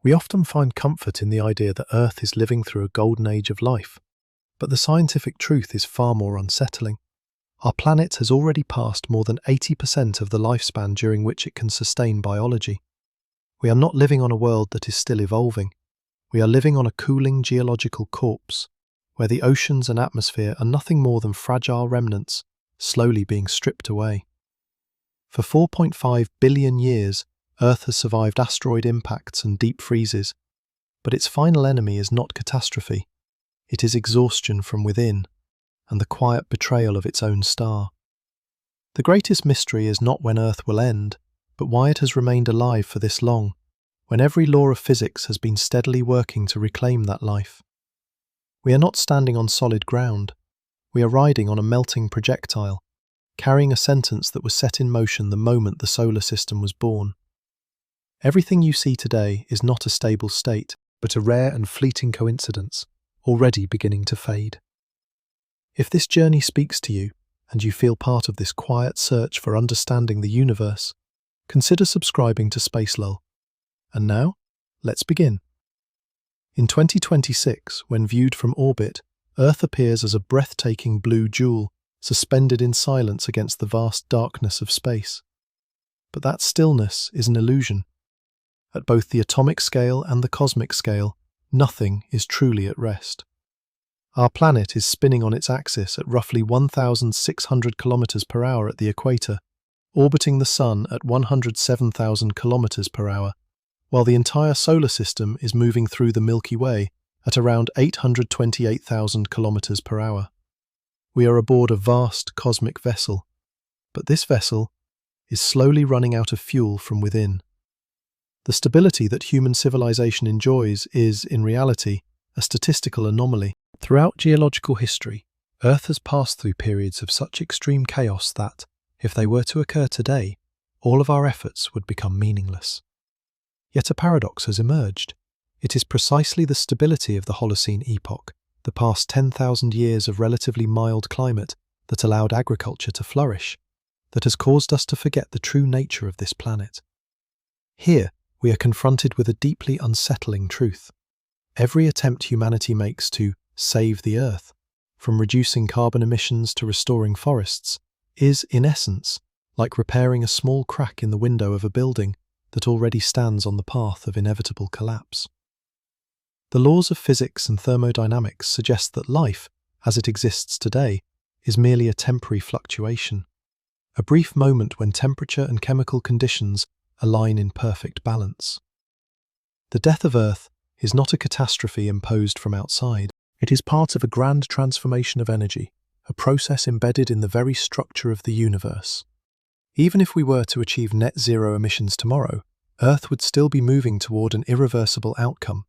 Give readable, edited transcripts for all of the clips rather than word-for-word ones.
We often find comfort in the idea that Earth is living through a golden age of life, but the scientific truth is far more unsettling. Our planet has already passed more than 80% of the lifespan during which it can sustain biology. We are not living on a world that is still evolving. We are living on a cooling geological corpse, where the oceans and atmosphere are nothing more than fragile remnants, slowly being stripped away. For 4.5 billion years, Earth has survived asteroid impacts and deep freezes, but its final enemy is not catastrophe. It is exhaustion from within, and the quiet betrayal of its own star. The greatest mystery is not when Earth will end, but why it has remained alive for this long, when every law of physics has been steadily working to reclaim that life. We are not standing on solid ground. We are riding on a melting projectile, carrying a sentence that was set in motion the moment the solar system was born. Everything you see today is not a stable state, but a rare and fleeting coincidence, already beginning to fade. If this journey speaks to you, and you feel part of this quiet search for understanding the universe, consider subscribing to Space Lull. And now, let's begin. In 2026, when viewed from orbit, Earth appears as a breathtaking blue jewel, suspended in silence against the vast darkness of space. But that stillness is an illusion. At both the atomic scale and the cosmic scale, nothing is truly at rest. Our planet is spinning on its axis at roughly 1,600 kilometers per hour at the equator, orbiting the Sun at 107,000 kilometers per hour, while the entire solar system is moving through the Milky Way at around 828,000 kilometers per hour. We are aboard a vast cosmic vessel, but this vessel is slowly running out of fuel from within. The stability that human civilization enjoys is, in reality, a statistical anomaly. Throughout geological history, Earth has passed through periods of such extreme chaos that, if they were to occur today, all of our efforts would become meaningless. Yet a paradox has emerged. It is precisely the stability of the Holocene epoch, the past 10,000 years of relatively mild climate that allowed agriculture to flourish, that has caused us to forget the true nature of this planet. Here, we are confronted with a deeply unsettling truth. Every attempt humanity makes to save the Earth, from reducing carbon emissions to restoring forests, is, in essence, like repairing a small crack in the window of a building that already stands on the path of inevitable collapse. The laws of physics and thermodynamics suggest that life, as it exists today, is merely a temporary fluctuation, a brief moment when temperature and chemical conditions align in perfect balance. The death of Earth is not a catastrophe imposed from outside. It is part of a grand transformation of energy, a process embedded in the very structure of the universe. Even if we were to achieve net zero emissions tomorrow, Earth would still be moving toward an irreversible outcome,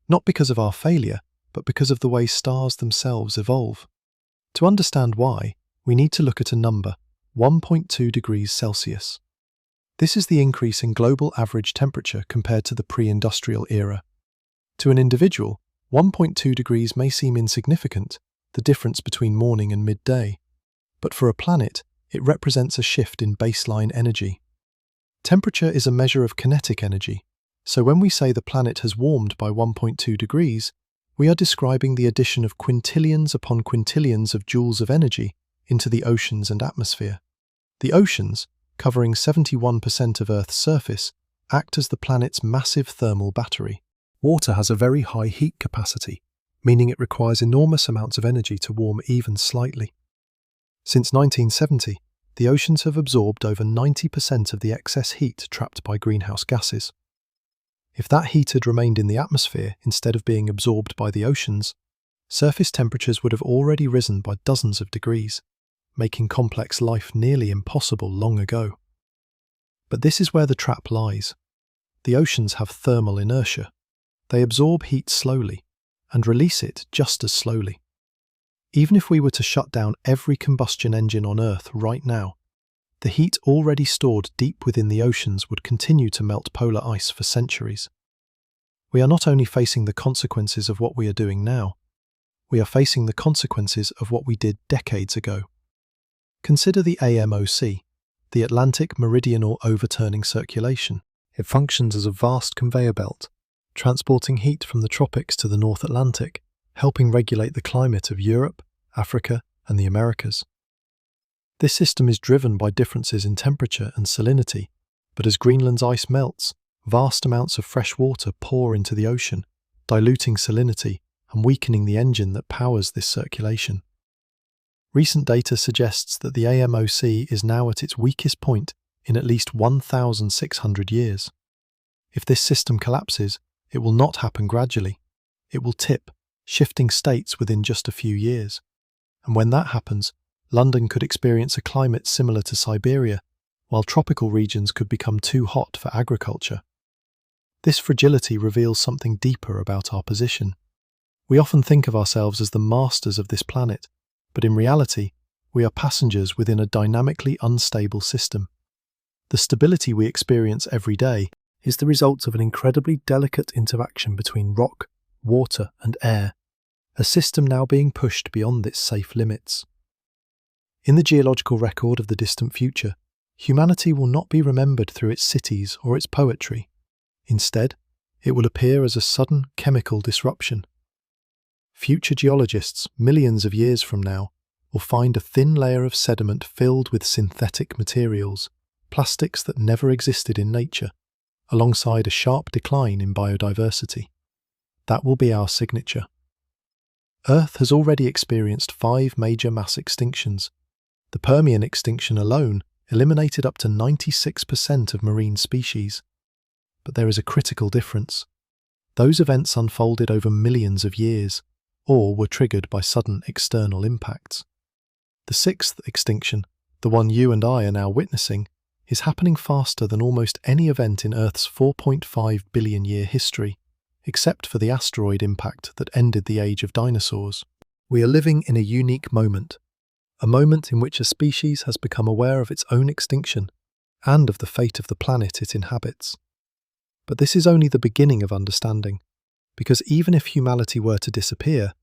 not because of our failure, but because of the way stars themselves evolve. To understand why, we need to look at a number, 1.2 degrees Celsius. This is the increase in global average temperature compared to the pre-industrial era. To an individual, 1.2 degrees may seem insignificant, the difference between morning and midday. But for a planet, it represents a shift in baseline energy. Temperature is a measure of kinetic energy, so when we say the planet has warmed by 1.2 degrees, we are describing the addition of quintillions upon quintillions of joules of energy into the oceans and atmosphere. The oceans, covering 71% of Earth's surface, act as the planet's massive thermal battery. Water has a very high heat capacity, meaning it requires enormous amounts of energy to warm even slightly. Since 1970, the oceans have absorbed over 90% of the excess heat trapped by greenhouse gases. If that heat had remained in the atmosphere instead of being absorbed by the oceans, surface temperatures would have already risen by dozens of degrees, making complex life nearly impossible long ago. But this is where the trap lies. The oceans have thermal inertia. They absorb heat slowly and release it just as slowly. Even if we were to shut down every combustion engine on Earth right now, the heat already stored deep within the oceans would continue to melt polar ice for centuries. We are not only facing the consequences of what we are doing now, we are facing the consequences of what we did decades ago. Consider the AMOC, the Atlantic Meridional Overturning Circulation. It functions as a vast conveyor belt, transporting heat from the tropics to the North Atlantic, helping regulate the climate of Europe, Africa, and the Americas. This system is driven by differences in temperature and salinity, but as Greenland's ice melts, vast amounts of fresh water pour into the ocean, diluting salinity and weakening the engine that powers this circulation. Recent data suggests that the AMOC is now at its weakest point in at least 1,600 years. If this system collapses, it will not happen gradually. It will tip, shifting states within just a few years. And when that happens, London could experience a climate similar to Siberia, while tropical regions could become too hot for agriculture. This fragility reveals something deeper about our position. We often think of ourselves as the masters of this planet, but in reality, we are passengers within a dynamically unstable system. The stability we experience every day is the result of an incredibly delicate interaction between rock, water, and air, a system now being pushed beyond its safe limits. In the geological record of the distant future, humanity will not be remembered through its cities or its poetry. Instead, it will appear as a sudden chemical disruption. Future geologists, millions of years from now, will find a thin layer of sediment filled with synthetic materials, plastics that never existed in nature, alongside a sharp decline in biodiversity. That will be our signature. Earth has already experienced 5 major mass extinctions. The Permian extinction alone eliminated up to 96% of marine species. But there is a critical difference. Those events unfolded over millions of years, or were triggered by sudden external impacts. The 6th extinction, the one you and I are now witnessing, is happening faster than almost any event in Earth's 4.5 billion year history, except for the asteroid impact that ended the age of dinosaurs. We are living in a unique moment, a moment in which a species has become aware of its own extinction and of the fate of the planet it inhabits. But this is only the beginning of understanding, because even if humanity were to disappear,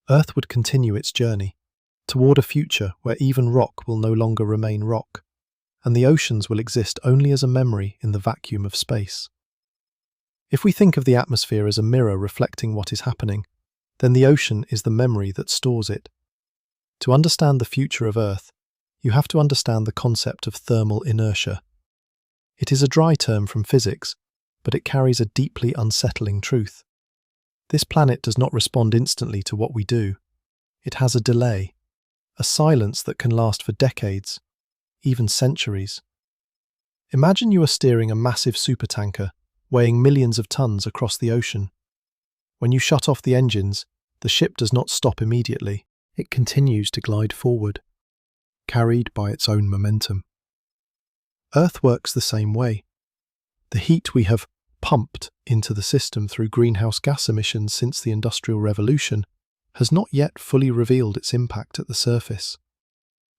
Earth would continue its journey toward a future where even rock will no longer remain rock, and the oceans will exist only as a memory in the vacuum of space. If we think of the atmosphere as a mirror reflecting what is happening, then the ocean is the memory that stores it. To understand the future of Earth, you have to understand the concept of thermal inertia. It is a dry term from physics, but it carries a deeply unsettling truth. This planet does not respond instantly to what we do. It has a delay, a silence that can last for decades, even centuries. Imagine you are steering a massive supertanker weighing millions of tons across the ocean. When you shut off the engines, the ship does not stop immediately. It continues to glide forward, carried by its own momentum. Earth works the same way. The heat we have pumped into the system through greenhouse gas emissions since the Industrial Revolution has not yet fully revealed its impact at the surface.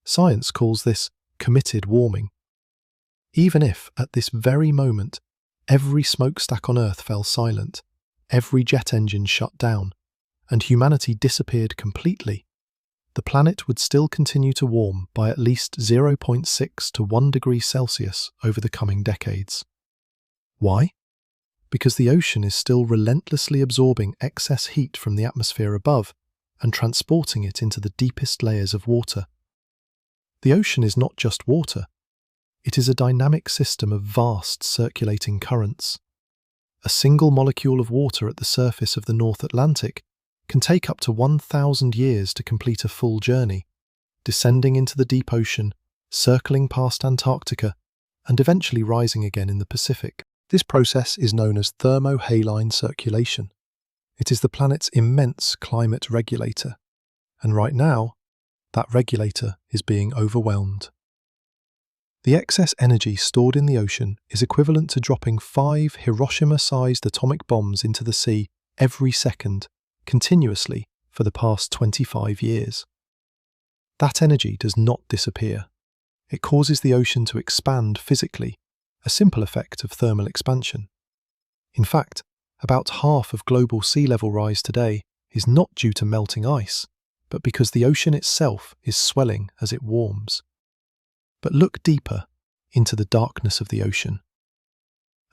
Science calls this committed warming. Even if, at this very moment, every smokestack on Earth fell silent, every jet engine shut down, and humanity disappeared completely, the planet would still continue to warm by at least 0.6 to 1 degree Celsius over the coming decades. Why? Because the ocean is still relentlessly absorbing excess heat from the atmosphere above and transporting it into the deepest layers of water. The ocean is not just water. It is a dynamic system of vast circulating currents. A single molecule of water at the surface of the North Atlantic can take up to 1,000 years to complete a full journey, descending into the deep ocean, circling past Antarctica, and eventually rising again in the Pacific. This process is known as thermohaline circulation. It is the planet's immense climate regulator, and right now, that regulator is being overwhelmed. The excess energy stored in the ocean is equivalent to dropping 5 Hiroshima-sized atomic bombs into the sea every second, continuously for the past 25 years. That energy does not disappear. It causes the ocean to expand physically, a simple effect of thermal expansion. In fact, about half of global sea level rise today is not due to melting ice, but because the ocean itself is swelling as it warms. But look deeper into the darkness of the ocean.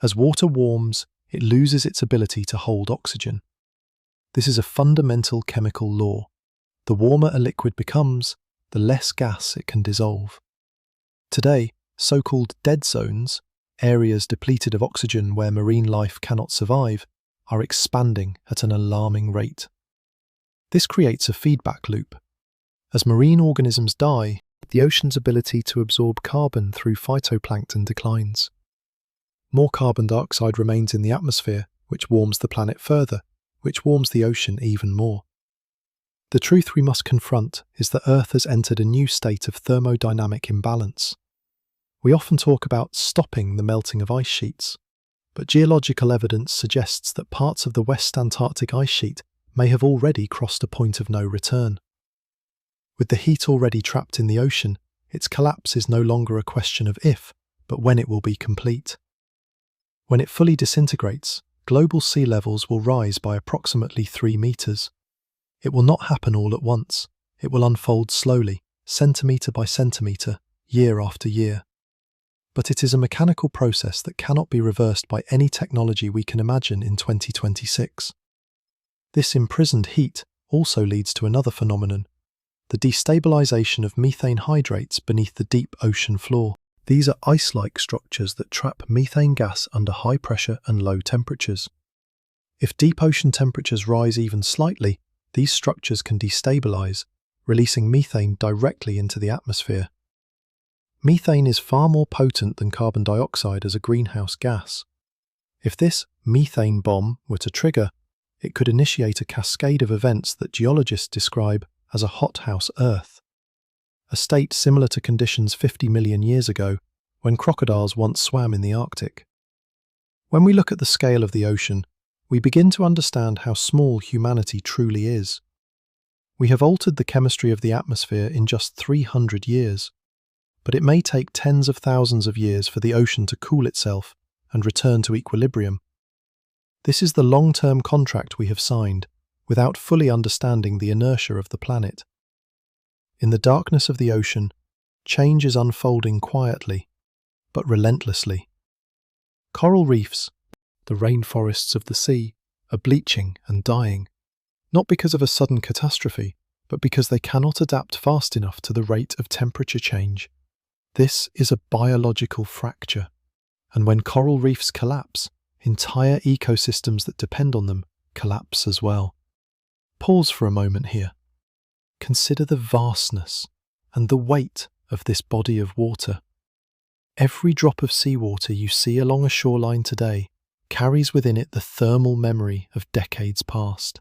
As water warms, it loses its ability to hold oxygen. This is a fundamental chemical law. The warmer a liquid becomes, the less gas it can dissolve. Today, so-called dead zones, areas depleted of oxygen where marine life cannot survive, are expanding at an alarming rate. This creates a feedback loop. As marine organisms die, the ocean's ability to absorb carbon through phytoplankton declines. More carbon dioxide remains in the atmosphere, which warms the planet further, which warms the ocean even more. The truth we must confront is that Earth has entered a new state of thermodynamic imbalance. We often talk about stopping the melting of ice sheets, but geological evidence suggests that parts of the West Antarctic ice sheet may have already crossed a point of no return. With the heat already trapped in the ocean, its collapse is no longer a question of if, but when it will be complete. When it fully disintegrates, global sea levels will rise by approximately 3 meters. It will not happen all at once. It will unfold slowly, centimetre by centimetre, year after year. But it is a mechanical process that cannot be reversed by any technology we can imagine in 2026. This imprisoned heat also leads to another phenomenon, the destabilization of methane hydrates beneath the deep ocean floor. These are ice-like structures that trap methane gas under high pressure and low temperatures. If deep ocean temperatures rise even slightly, these structures can destabilize, releasing methane directly into the atmosphere. Methane is far more potent than carbon dioxide as a greenhouse gas. If this methane bomb were to trigger, it could initiate a cascade of events that geologists describe as a hothouse Earth, a state similar to conditions 50 million years ago when crocodiles once swam in the Arctic. When we look at the scale of the ocean, we begin to understand how small humanity truly is. We have altered the chemistry of the atmosphere in just 300 years, but it may take tens of thousands of years for the ocean to cool itself and return to equilibrium. This is the long-term contract we have signed, without fully understanding the inertia of the planet. In the darkness of the ocean, change is unfolding quietly, but relentlessly. Coral reefs, the rainforests of the sea, are bleaching and dying, not because of a sudden catastrophe, but because they cannot adapt fast enough to the rate of temperature change. This is a biological fracture, and when coral reefs collapse, entire ecosystems that depend on them collapse as well. Pause for a moment here. Consider the vastness and the weight of this body of water. Every drop of seawater you see along a shoreline today carries within it the thermal memory of decades past,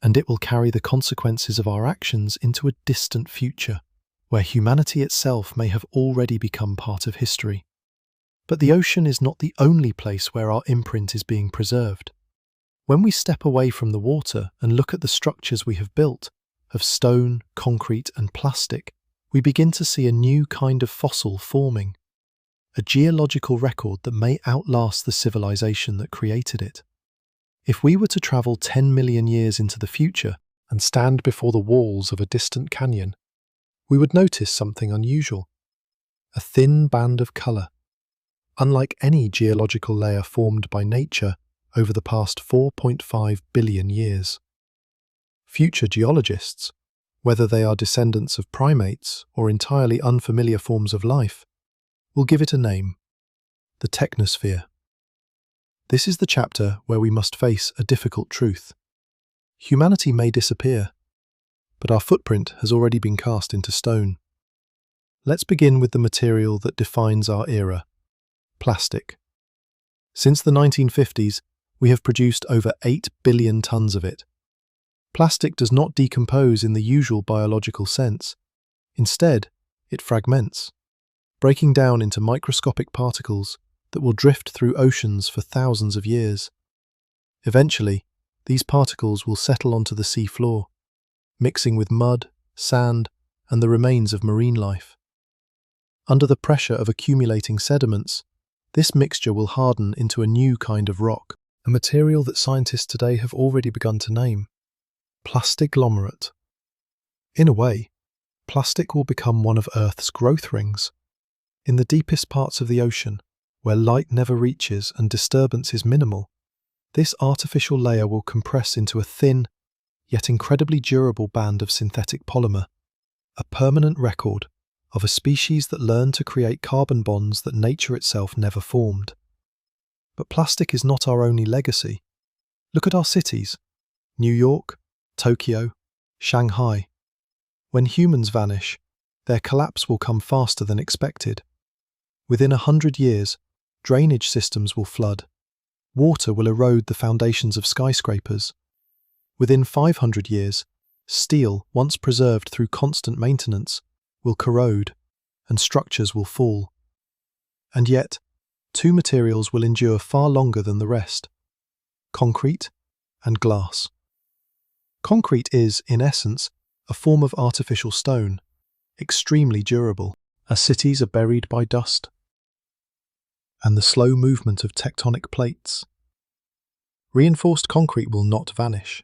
and it will carry the consequences of our actions into a distant future, where humanity itself may have already become part of history. But the ocean is not the only place where our imprint is being preserved. When we step away from the water and look at the structures we have built, of stone, concrete and plastic, we begin to see a new kind of fossil forming, a geological record that may outlast the civilization that created it. If we were to travel 10 million years into the future and stand before the walls of a distant canyon, we would notice something unusual, a thin band of colour, unlike any geological layer formed by nature over the past 4.5 billion years. Future geologists, whether they are descendants of primates or entirely unfamiliar forms of life, will give it a name, the technosphere. This is the chapter where we must face a difficult truth. Humanity may disappear, but our footprint has already been cast into stone. Let's begin with the material that defines our era, plastic. Since the 1950s, we have produced over 8 billion tons of it. Plastic does not decompose in the usual biological sense. Instead, it fragments, breaking down into microscopic particles that will drift through oceans for thousands of years. Eventually, these particles will settle onto the sea floor, mixing with mud, sand, and the remains of marine life. Under the pressure of accumulating sediments, this mixture will harden into a new kind of rock, a material that scientists today have already begun to name, plastiglomerate. In a way, plastic will become one of Earth's growth rings. In the deepest parts of the ocean, where light never reaches and disturbance is minimal, This artificial layer will compress into a thin, yet incredibly durable band of synthetic polymer, a permanent record of a species that learned to create carbon bonds that nature itself never formed. But plastic is not our only legacy. Look at our cities: New York, Tokyo, Shanghai. When humans vanish, their collapse will come faster than expected. Within 100 years, drainage systems will flood. Water will erode the foundations of skyscrapers. Within 500 years, steel, once preserved through constant maintenance, will corrode, and structures will fall. And yet, two materials will endure far longer than the rest: concrete and glass. Concrete is, in essence, a form of artificial stone, extremely durable, as cities are buried by dust and the slow movement of tectonic plates. Reinforced concrete will not vanish.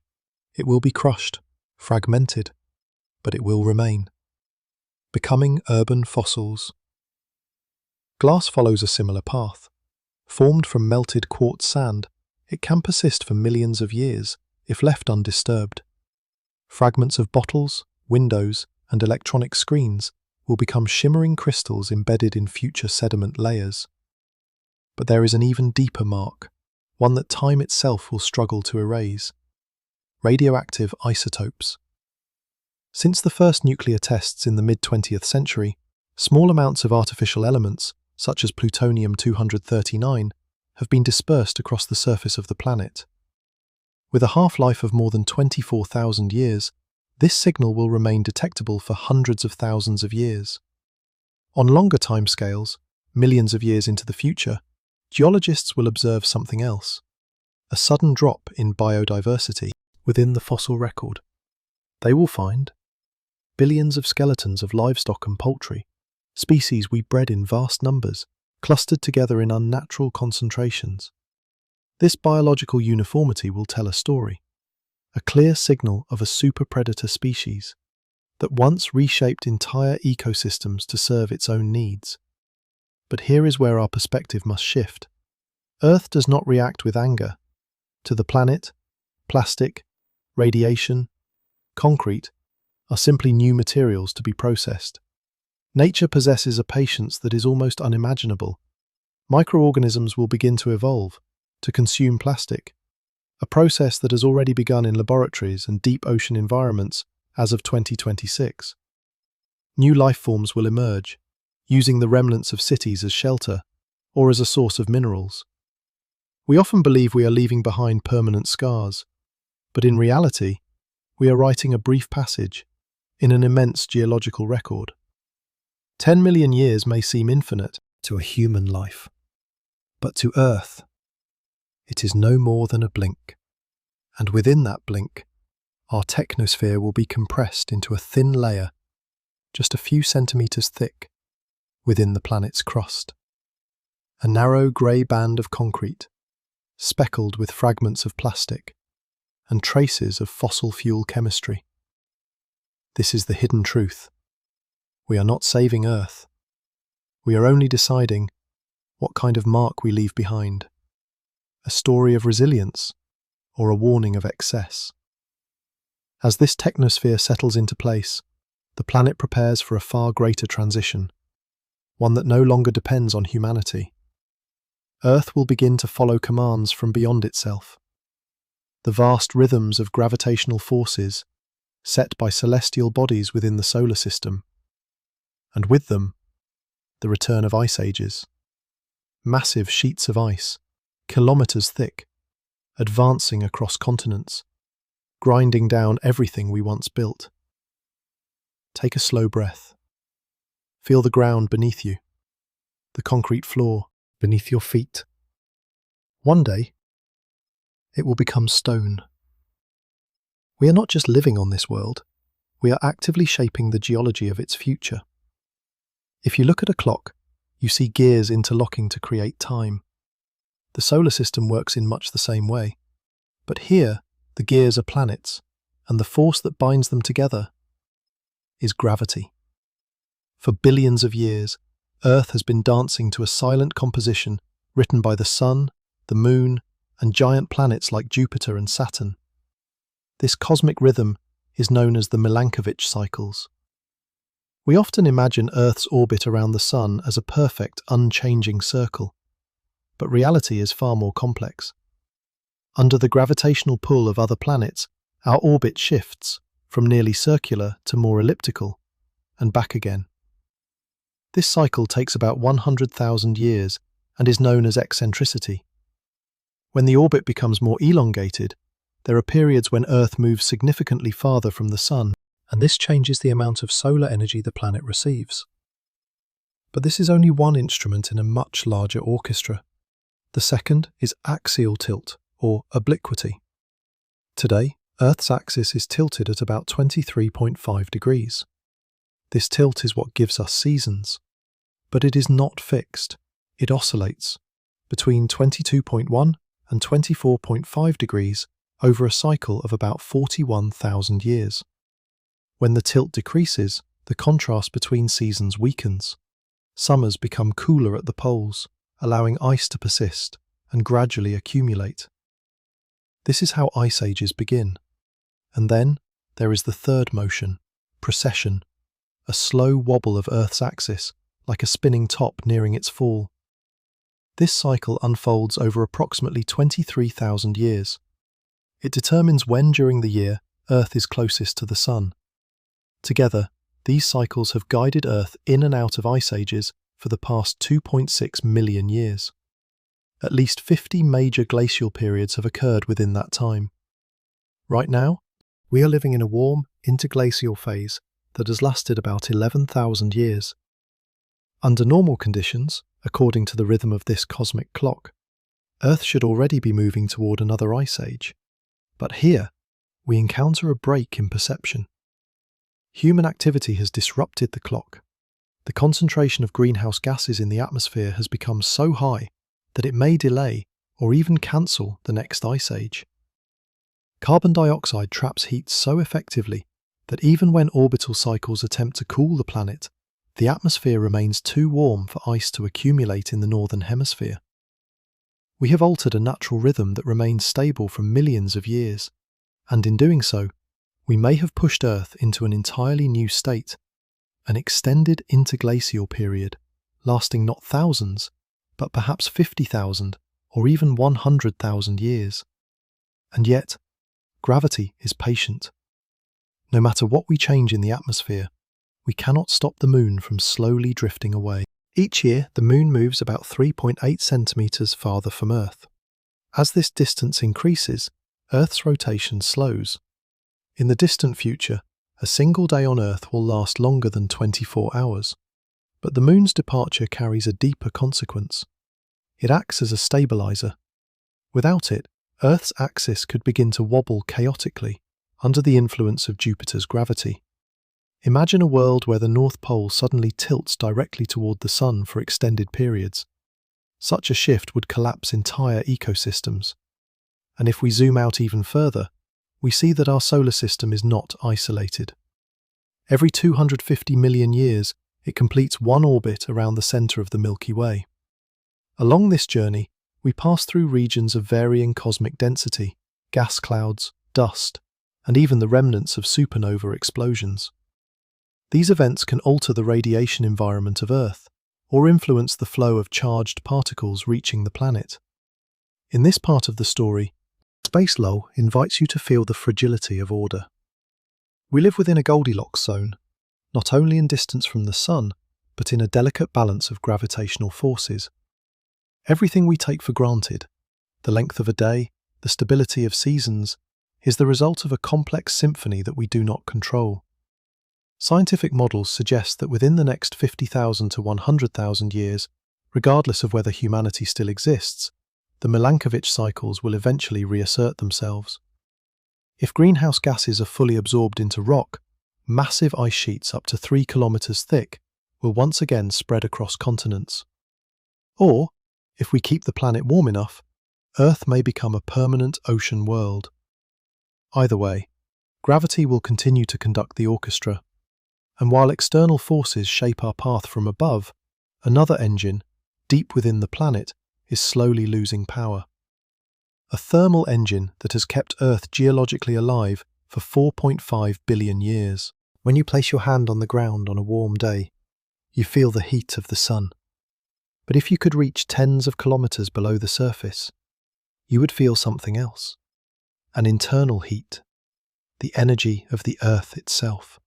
It will be crushed, fragmented, but it will remain, becoming urban fossils. Glass follows a similar path. Formed from melted quartz sand, it can persist for millions of years if left undisturbed. Fragments of bottles, windows, and electronic screens will become shimmering crystals embedded in future sediment layers. But there is an even deeper mark, one that time itself will struggle to erase: radioactive isotopes. Since the first nuclear tests in the mid-20th century, small amounts of artificial elements, such as plutonium-239, have been dispersed across the surface of the planet. With a half-life of more than 24,000 years, this signal will remain detectable for hundreds of thousands of years. On longer timescales, millions of years into the future, geologists will observe something else: a sudden drop in biodiversity within the fossil record. They will find billions of skeletons of livestock and poultry, species we bred in vast numbers, clustered together in unnatural concentrations. This biological uniformity will tell a story, a clear signal of a super-predator species that once reshaped entire ecosystems to serve its own needs. But here is where our perspective must shift. Earth does not react with anger. To the planet, plastic, radiation, concrete are simply new materials to be processed. Nature possesses a patience that is almost unimaginable. Microorganisms will begin to evolve, to consume plastic, a process that has already begun in laboratories and deep ocean environments as of 2026. New life forms will emerge, using the remnants of cities as shelter or as a source of minerals. We often believe we are leaving behind permanent scars, but in reality, we are writing a brief passage in an immense geological record. 10 million years may seem infinite to a human life, but to Earth, it is no more than a blink. And within that blink, our technosphere will be compressed into a thin layer, just a few centimeters thick, within the planet's crust. A narrow grey band of concrete, speckled with fragments of plastic and traces of fossil fuel chemistry. This is the hidden truth. We are not saving Earth. We are only deciding what kind of mark we leave behind: a story of resilience or a warning of excess. As this technosphere settles into place, the planet prepares for a far greater transition, one that no longer depends on humanity. Earth will begin to follow commands from beyond itself. The vast rhythms of gravitational forces set by celestial bodies within the solar system, and with them, the return of ice ages. Massive sheets of ice, kilometers thick, advancing across continents, grinding down everything we once built. Take a slow breath. Feel the ground beneath you, the concrete floor beneath your feet. One day, it will become stone. We are not just living on this world, we are actively shaping the geology of its future. If you look at a clock, you see gears interlocking to create time. The solar system works in much the same way, but here the gears are planets, and the force that binds them together is gravity. For billions of years, Earth has been dancing to a silent composition written by the sun, the moon, and giant planets like Jupiter and Saturn. This cosmic rhythm is known as the Milankovitch cycles. We often imagine Earth's orbit around the Sun as a perfect, unchanging circle, but reality is far more complex. Under the gravitational pull of other planets, our orbit shifts from nearly circular to more elliptical, and back again. This cycle takes about 100,000 years and is known as eccentricity. When the orbit becomes more elongated, there are periods when Earth moves significantly farther from the Sun, and this changes the amount of solar energy the planet receives. But this is only one instrument in a much larger orchestra. The second is axial tilt, or obliquity. Today, Earth's axis is tilted at about 23.5 degrees. This tilt is what gives us seasons. But it is not fixed. It oscillates between 22.1 and 24.5 degrees over a cycle of about 41,000 years. When the tilt decreases, the contrast between seasons weakens. Summers become cooler at the poles, allowing ice to persist and gradually accumulate. This is how ice ages begin. And then there is the third motion, precession, a slow wobble of Earth's axis, like a spinning top nearing its fall. This cycle unfolds over approximately 23,000 years. It determines when during the year Earth is closest to the Sun. Together, these cycles have guided Earth in and out of ice ages for the past 2.6 million years. At least 50 major glacial periods have occurred within that time. Right now, we are living in a warm, interglacial phase that has lasted about 11,000 years. Under normal conditions, according to the rhythm of this cosmic clock, Earth should already be moving toward another ice age. But here, we encounter a break in perception. Human activity has disrupted the clock. The concentration of greenhouse gases in the atmosphere has become so high that it may delay or even cancel the next ice age. Carbon dioxide traps heat so effectively that even when orbital cycles attempt to cool the planet, the atmosphere remains too warm for ice to accumulate in the northern hemisphere. We have altered a natural rhythm that remains stable for millions of years, and in doing so, we may have pushed Earth into an entirely new state, an extended interglacial period, lasting not thousands, but perhaps 50,000 or even 100,000 years. And yet, gravity is patient. No matter what we change in the atmosphere, we cannot stop the Moon from slowly drifting away. Each year, the Moon moves about 3.8 centimeters farther from Earth. As this distance increases, Earth's rotation slows. In the distant future, a single day on Earth will last longer than 24 hours. But the Moon's departure carries a deeper consequence. It acts as a stabilizer. Without it, Earth's axis could begin to wobble chaotically under the influence of Jupiter's gravity. Imagine a world where the North Pole suddenly tilts directly toward the Sun for extended periods. Such a shift would collapse entire ecosystems. And if we zoom out even further, we see that our solar system is not isolated. Every 250 million years, it completes one orbit around the center of the Milky Way. Along this journey, we pass through regions of varying cosmic density, gas clouds, dust, and even the remnants of supernova explosions. These events can alter the radiation environment of Earth, or influence the flow of charged particles reaching the planet. In this part of the story, Space Lull invites you to feel the fragility of order. We live within a Goldilocks zone, not only in distance from the Sun, but in a delicate balance of gravitational forces. Everything we take for granted, the length of a day, the stability of seasons, is the result of a complex symphony that we do not control. Scientific models suggest that within the next 50,000 to 100,000 years, regardless of whether humanity still exists, the Milankovitch cycles will eventually reassert themselves. If greenhouse gases are fully absorbed into rock, massive ice sheets up to 3 kilometers thick will once again spread across continents. Or, if we keep the planet warm enough, Earth may become a permanent ocean world. Either way, gravity will continue to conduct the orchestra, and while external forces shape our path from above, another engine, deep within the planet, is slowly losing power. a thermal engine that has kept Earth geologically alive for 4.5 billion years. When you place your hand on the ground on a warm day, you feel the heat of the sun. But if you could reach tens of kilometers below the surface, you would feel something else. An internal heat, the energy of the Earth itself.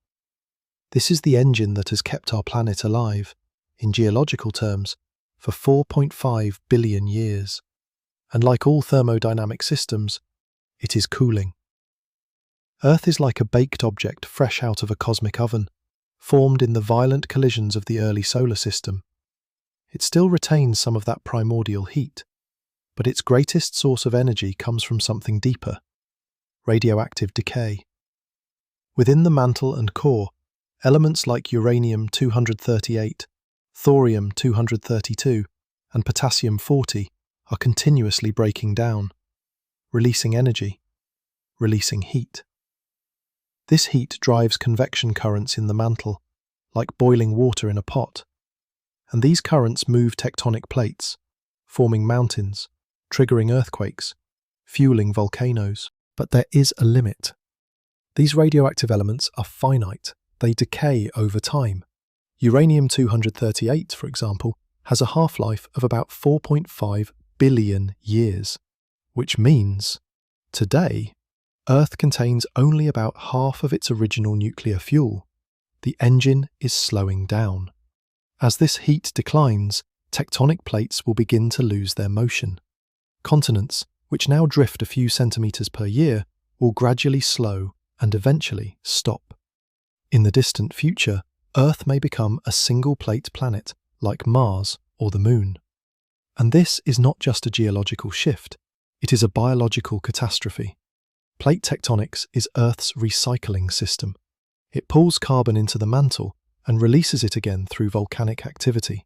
This is the engine that has kept our planet alive, in geological terms, for 4.5 billion years. And like all thermodynamic systems, it is cooling. Earth is like a baked object fresh out of a cosmic oven, formed in the violent collisions of the early solar system. It still retains some of that primordial heat, but its greatest source of energy comes from something deeper: radioactive decay. Within the mantle and core, elements like uranium-238, thorium-232, and potassium-40 are continuously breaking down, releasing energy, releasing heat. This heat drives convection currents in the mantle, like boiling water in a pot, and these currents move tectonic plates, forming mountains, triggering earthquakes, fueling volcanoes. But there is a limit. These radioactive elements are finite. They decay over time. Uranium-238, for example, has a half-life of about 4.5 billion years, which means, today, Earth contains only about half of its original nuclear fuel. The engine is slowing down. As this heat declines, tectonic plates will begin to lose their motion. Continents, which now drift a few centimeters per year, will gradually slow and eventually stop. In the distant future, Earth may become a single-plate planet like Mars or the Moon. And this is not just a geological shift, it is a biological catastrophe. Plate tectonics is Earth's recycling system. It pulls carbon into the mantle and releases it again through volcanic activity.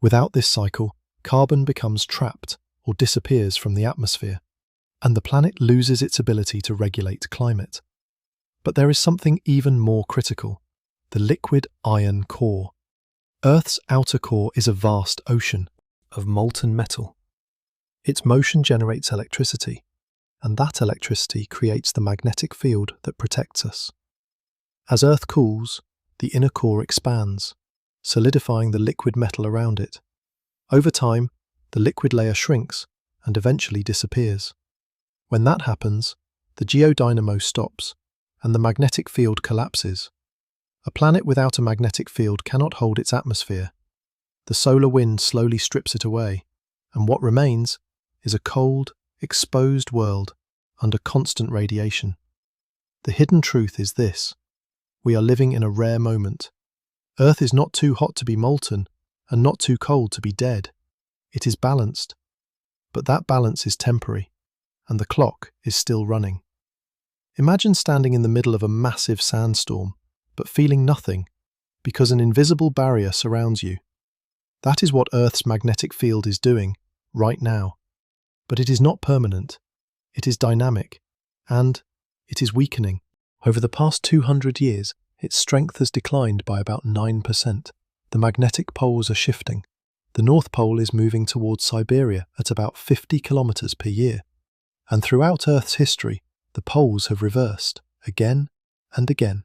Without this cycle, carbon becomes trapped or disappears from the atmosphere, and the planet loses its ability to regulate climate. But there is something even more critical: the liquid iron core. Earth's outer core is a vast ocean of molten metal. Its motion generates electricity, and that electricity creates the magnetic field that protects us. As Earth cools, the inner core expands, solidifying the liquid metal around it. Over time, the liquid layer shrinks and eventually disappears. When that happens, the geodynamo stops and the magnetic field collapses. A planet without a magnetic field cannot hold its atmosphere. The solar wind slowly strips it away, and what remains is a cold, exposed world under constant radiation. The hidden truth is this: we are living in a rare moment. Earth is not too hot to be molten and not too cold to be dead. It is balanced. But that balance is temporary, and the clock is still running. Imagine standing in the middle of a massive sandstorm, but feeling nothing, because an invisible barrier surrounds you. That is what Earth's magnetic field is doing right now. But it is not permanent. It is dynamic, and it is weakening. Over the past 200 years, its strength has declined by about 9%. The magnetic poles are shifting. The North Pole is moving towards Siberia at about 50 kilometers per year. And throughout Earth's history, the poles have reversed, again and again.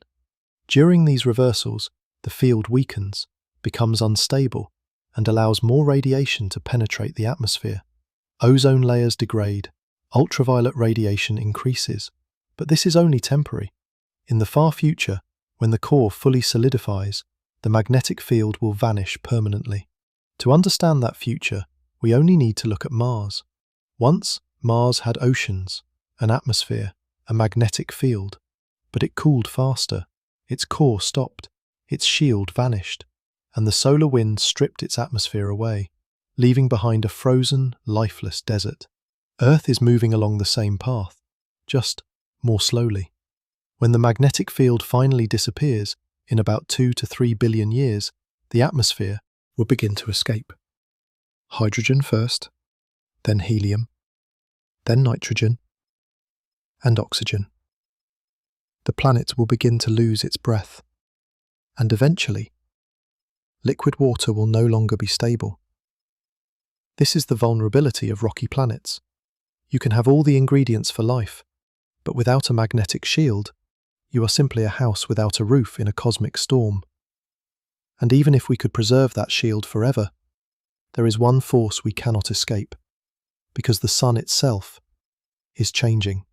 During these reversals, the field weakens, becomes unstable, and allows more radiation to penetrate the atmosphere. Ozone layers degrade, ultraviolet radiation increases, but this is only temporary. In the far future, when the core fully solidifies, the magnetic field will vanish permanently. To understand that future, we only need to look at Mars. Once, Mars had oceans, an atmosphere, a magnetic field, but it cooled faster, its core stopped, its shield vanished, and the solar wind stripped its atmosphere away, leaving behind a frozen, lifeless desert. Earth is moving along the same path, just more slowly. When the magnetic field finally disappears, in about 2 to 3 billion years, the atmosphere will begin to escape. Hydrogen first, then helium, then nitrogen, and oxygen. The planet will begin to lose its breath, and eventually, liquid water will no longer be stable. This is the vulnerability of rocky planets. You can have all the ingredients for life, but without a magnetic shield, you are simply a house without a roof in a cosmic storm. And even if we could preserve that shield forever, there is one force we cannot escape, because the sun itself is changing.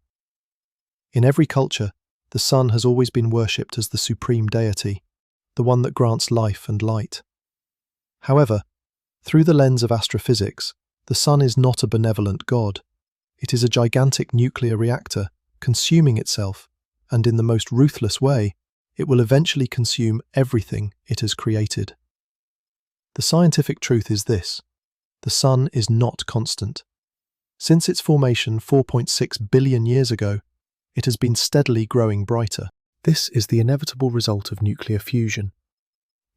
In every culture, the sun has always been worshipped as the supreme deity, the one that grants life and light. However, through the lens of astrophysics, the sun is not a benevolent god. It is a gigantic nuclear reactor consuming itself, and in the most ruthless way, it will eventually consume everything it has created. The scientific truth is this: the sun is not constant. Since its formation 4.6 billion years ago, it has been steadily growing brighter. This is the inevitable result of nuclear fusion.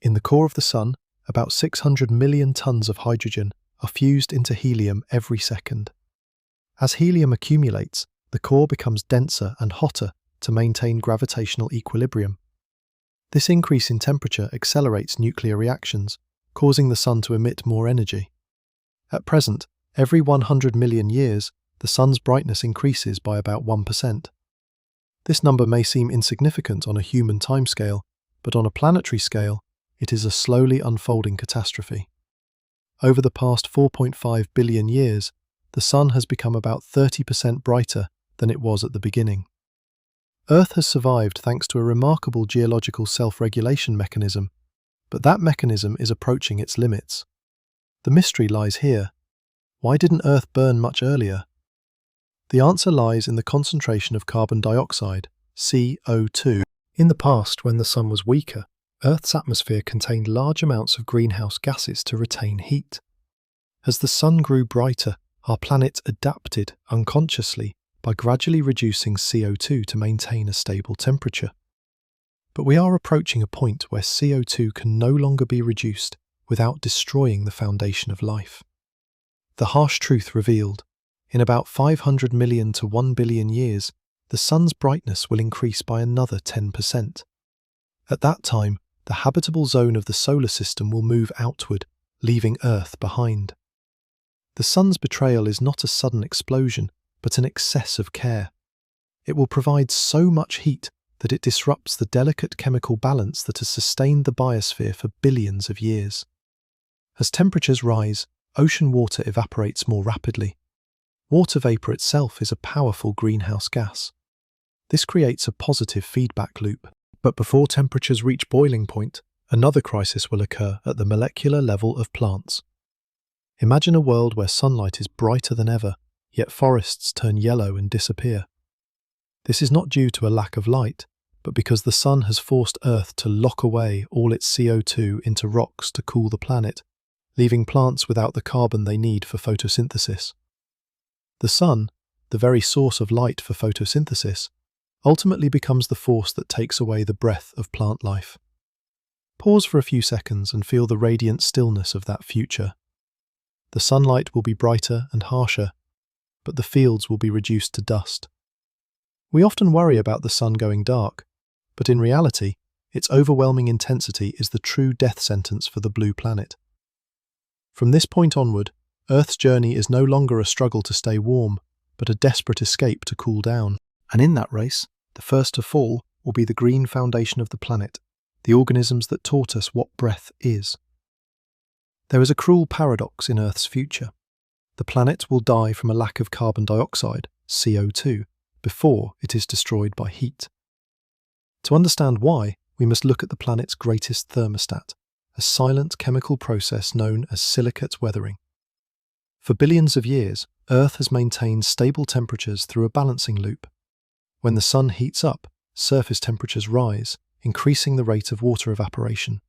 In the core of the sun, about 600 million tons of hydrogen are fused into helium every second. As helium accumulates, the core becomes denser and hotter to maintain gravitational equilibrium. This increase in temperature accelerates nuclear reactions, causing the sun to emit more energy. At present, every 100 million years, the sun's brightness increases by about 1%. This number may seem insignificant on a human timescale, but on a planetary scale, it is a slowly unfolding catastrophe. Over the past 4.5 billion years, the sun has become about 30% brighter than it was at the beginning. Earth has survived thanks to a remarkable geological self-regulation mechanism, but that mechanism is approaching its limits. The mystery lies here. Why didn't Earth burn much earlier? The answer lies in the concentration of carbon dioxide, CO2. In the past, when the sun was weaker, Earth's atmosphere contained large amounts of greenhouse gases to retain heat. As the sun grew brighter, our planet adapted unconsciously by gradually reducing CO2 to maintain a stable temperature. But we are approaching a point where CO2 can no longer be reduced without destroying the foundation of life. The harsh truth revealed: in about 500 million to 1 billion years, the sun's brightness will increase by another 10%. At that time, the habitable zone of the solar system will move outward, leaving Earth behind. The sun's betrayal is not a sudden explosion, but an excess of care. It will provide so much heat that it disrupts the delicate chemical balance that has sustained the biosphere for billions of years. As temperatures rise, ocean water evaporates more rapidly. Water vapor itself is a powerful greenhouse gas. This creates a positive feedback loop. But before temperatures reach boiling point, another crisis will occur at the molecular level of plants. Imagine a world where sunlight is brighter than ever, yet forests turn yellow and disappear. This is not due to a lack of light, but because the sun has forced Earth to lock away all its CO2 into rocks to cool the planet, leaving plants without the carbon they need for photosynthesis. The sun, the very source of light for photosynthesis, ultimately becomes the force that takes away the breath of plant life. Pause for a few seconds and feel the radiant stillness of that future. The sunlight will be brighter and harsher, but the fields will be reduced to dust. We often worry about the sun going dark, but in reality, its overwhelming intensity is the true death sentence for the blue planet. From this point onward, Earth's journey is no longer a struggle to stay warm, but a desperate escape to cool down. And in that race, the first to fall will be the green foundation of the planet, the organisms that taught us what breath is. There is a cruel paradox in Earth's future. The planet will die from a lack of carbon dioxide, CO2, before it is destroyed by heat. To understand why, we must look at the planet's greatest thermostat, a silent chemical process known as silicate weathering. For billions of years, Earth has maintained stable temperatures through a balancing loop. When the sun heats up, surface temperatures rise, increasing the rate of water evaporation.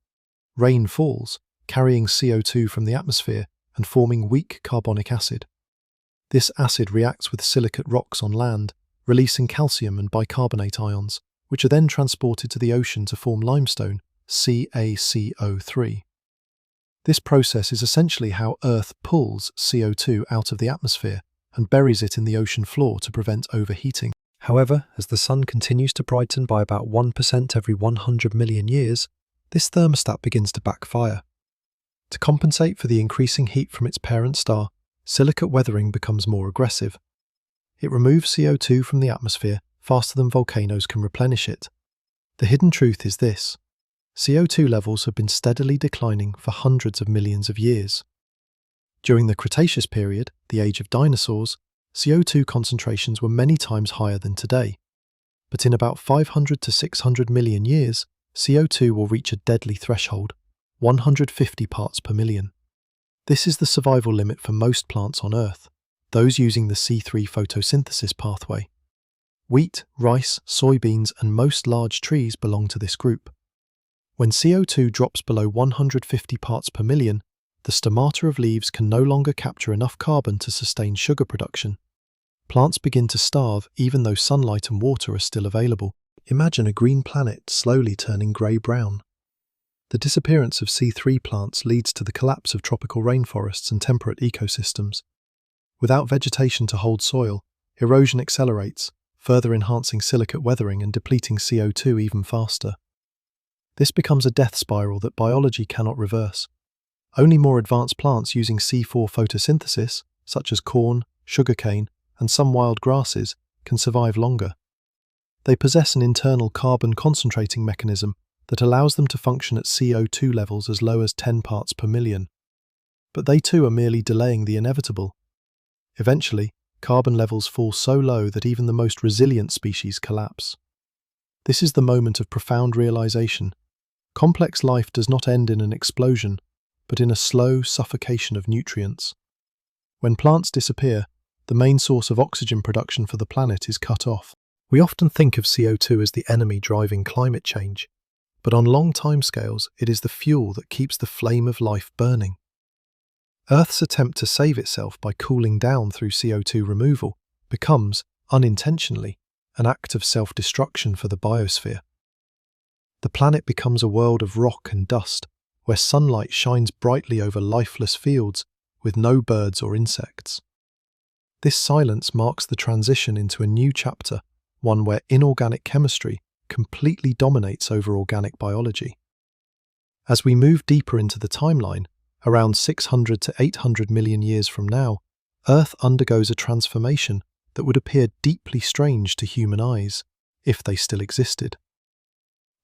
Rain falls, carrying CO2 from the atmosphere and forming weak carbonic acid. This acid reacts with silicate rocks on land, releasing calcium and bicarbonate ions, which are then transported to the ocean to form limestone, CaCO3. This process is essentially how Earth pulls CO2 out of the atmosphere and buries it in the ocean floor to prevent overheating. However, as the sun continues to brighten by about 1% every 100 million years, this thermostat begins to backfire. To compensate for the increasing heat from its parent star, silicate weathering becomes more aggressive. It removes CO2 from the atmosphere faster than volcanoes can replenish it. The hidden truth is this: CO2 levels have been steadily declining for hundreds of millions of years. During the Cretaceous period, the age of dinosaurs, CO2 concentrations were many times higher than today. But in about 500 to 600 million years, CO2 will reach a deadly threshold, 150 parts per million. This is the survival limit for most plants on Earth, those using the C3 photosynthesis pathway. Wheat, rice, soybeans, and most large trees belong to this group. When CO2 drops below 150 parts per million, the stomata of leaves can no longer capture enough carbon to sustain sugar production. Plants begin to starve even though sunlight and water are still available. Imagine a green planet slowly turning grey-brown. The disappearance of C3 plants leads to the collapse of tropical rainforests and temperate ecosystems. Without vegetation to hold soil, erosion accelerates, further enhancing silicate weathering and depleting CO2 even faster. This becomes a death spiral that biology cannot reverse. Only more advanced plants using C4 photosynthesis, such as corn, sugarcane, and some wild grasses, can survive longer. They possess an internal carbon concentrating mechanism that allows them to function at CO2 levels as low as 10 parts per million. But they too are merely delaying the inevitable. Eventually, carbon levels fall so low that even the most resilient species collapse. This is the moment of profound realization. Complex life does not end in an explosion, but in a slow suffocation of nutrients. When plants disappear, the main source of oxygen production for the planet is cut off. We often think of CO2 as the enemy driving climate change, but on long timescales, it is the fuel that keeps the flame of life burning. Earth's attempt to save itself by cooling down through CO2 removal becomes, unintentionally, an act of self-destruction for the biosphere. The planet becomes a world of rock and dust, where sunlight shines brightly over lifeless fields with no birds or insects. This silence marks the transition into a new chapter, one where inorganic chemistry completely dominates over organic biology. As we move deeper into the timeline, around 600 to 800 million years from now, Earth undergoes a transformation that would appear deeply strange to human eyes, if they still existed.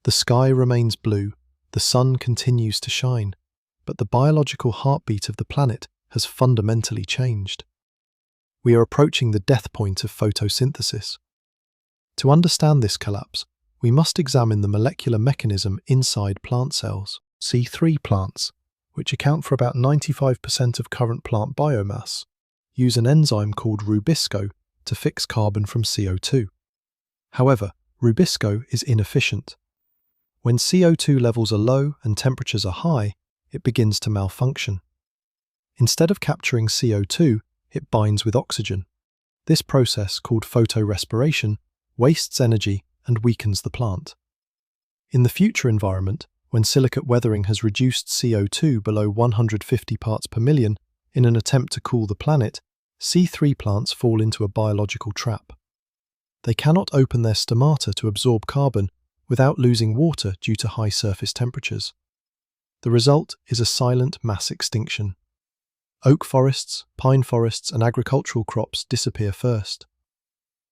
The sky remains blue, the sun continues to shine, but the biological heartbeat of the planet has fundamentally changed. We are approaching the death point of photosynthesis. To understand this collapse, we must examine the molecular mechanism inside plant cells. C3 plants, which account for about 95% of current plant biomass, use an enzyme called rubisco to fix carbon from CO2. However, rubisco is inefficient. When CO2 levels are low and temperatures are high, it begins to malfunction. Instead of capturing CO2, it binds with oxygen. This process, called photorespiration, wastes energy and weakens the plant. In the future environment, when silicate weathering has reduced CO2 below 150 parts per million in an attempt to cool the planet, C3 plants fall into a biological trap. They cannot open their stomata to absorb carbon without losing water due to high surface temperatures. The result is a silent mass extinction. Oak forests, pine forests, and agricultural crops disappear first.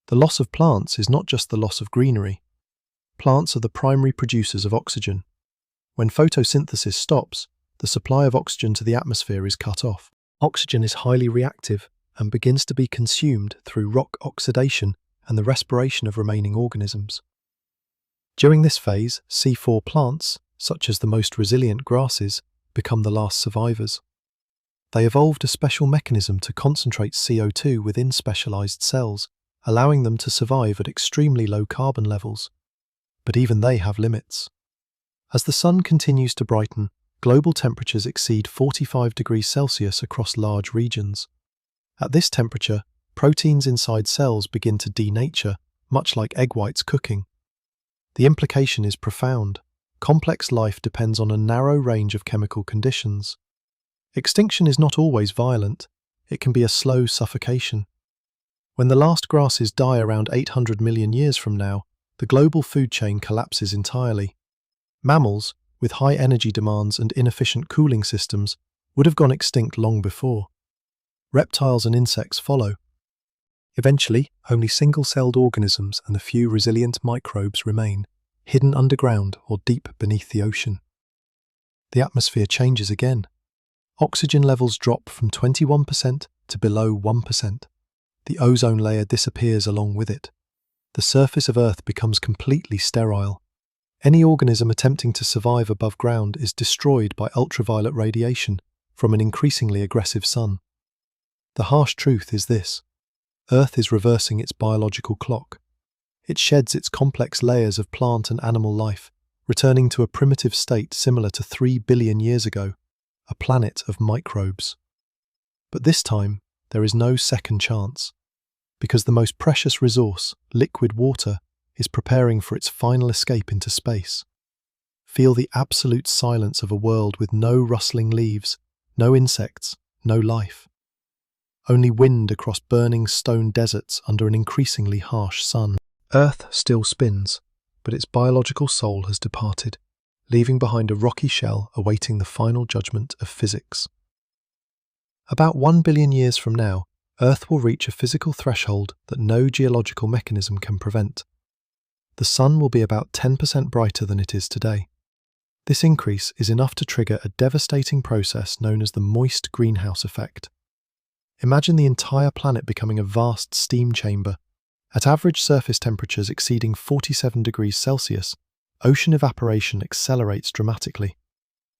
The loss of plants is not just the loss of greenery. Plants are the primary producers of oxygen. When photosynthesis stops, the supply of oxygen to the atmosphere is cut off. Oxygen is highly reactive and begins to be consumed through rock oxidation and the respiration of remaining organisms. During this phase, C4 plants, such as the most resilient grasses, become the last survivors. They evolved a special mechanism to concentrate CO2 within specialized cells, allowing them to survive at extremely low carbon levels. But even they have limits. As the sun continues to brighten, global temperatures exceed 45 degrees Celsius across large regions. At this temperature, proteins inside cells begin to denature, much like egg whites cooking. The implication is profound. Complex life depends on a narrow range of chemical conditions. Extinction is not always violent. It can be a slow suffocation. When the last grasses die around 800 million years from now, the global food chain collapses entirely. Mammals, with high energy demands and inefficient cooling systems, would have gone extinct long before. Reptiles and insects follow. Eventually, only single-celled organisms and a few resilient microbes remain, hidden underground or deep beneath the ocean. The atmosphere changes again. Oxygen levels drop from 21% to below 1%. The ozone layer disappears along with it. The surface of Earth becomes completely sterile. Any organism attempting to survive above ground is destroyed by ultraviolet radiation from an increasingly aggressive sun. The harsh truth is this: Earth is reversing its biological clock. It sheds its complex layers of plant and animal life, returning to a primitive state similar to 3 billion years ago, a planet of microbes. But this time, there is no second chance, because the most precious resource, liquid water, is preparing for its final escape into space. Feel the absolute silence of a world with no rustling leaves, no insects, no life. Only wind across burning stone deserts under an increasingly harsh sun. Earth still spins, but its biological soul has departed, leaving behind a rocky shell awaiting the final judgment of physics. About 1 billion years from now, Earth will reach a physical threshold that no geological mechanism can prevent. The sun will be about 10% brighter than it is today. This increase is enough to trigger a devastating process known as the moist greenhouse effect. Imagine the entire planet becoming a vast steam chamber. At average surface temperatures exceeding 47 degrees Celsius, ocean evaporation accelerates dramatically.